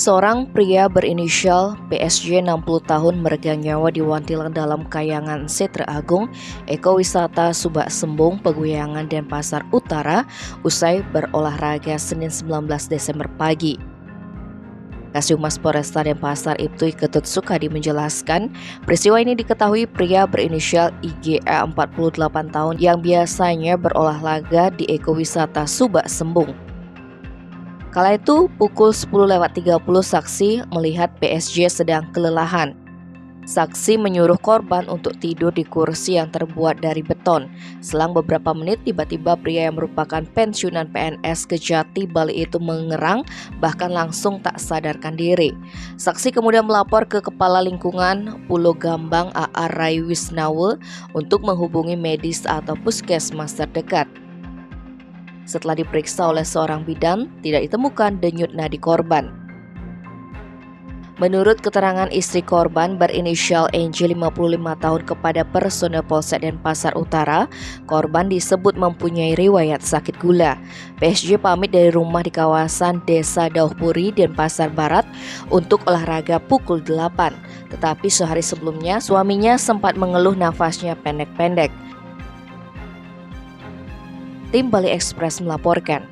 Seorang pria berinisial PSG 60 tahun meregang nyawa diwantilan dalam kayangan Setre Agung, Ekowisata Subak Sembung, Peguyangan Denpasar Utara usai berolahraga Senin 19 Desember pagi. Kasubmas Polresta Denpasar Ibtu Ketut Sukadi menjelaskan, peristiwa ini diketahui pria berinisial IGA 48 tahun yang biasanya berolahraga di Ekowisata Subak Sembung. Kala itu, pukul 10.30 saksi melihat PSG sedang kelelahan. Saksi menyuruh korban untuk tidur di kursi yang terbuat dari beton. Selang beberapa menit, tiba-tiba pria yang merupakan pensiunan PNS Kejati Bali itu mengerang, bahkan langsung tak sadarkan diri. Saksi kemudian melapor ke Kepala Lingkungan Pulau Gambang AA Rai Wisnawe untuk menghubungi medis atau puskesmas terdekat. Setelah diperiksa oleh seorang bidan, tidak ditemukan denyut nadi korban. Menurut keterangan istri korban berinisial Angel 55 tahun kepada personel Polsek Denpasar Utara, korban disebut mempunyai riwayat sakit gula. PSG pamit dari rumah di kawasan Desa Dauhpuri, Denpasar Barat untuk olahraga pukul 8. Tetapi sehari sebelumnya suaminya sempat mengeluh nafasnya pendek-pendek. Tim Bali Express melaporkan.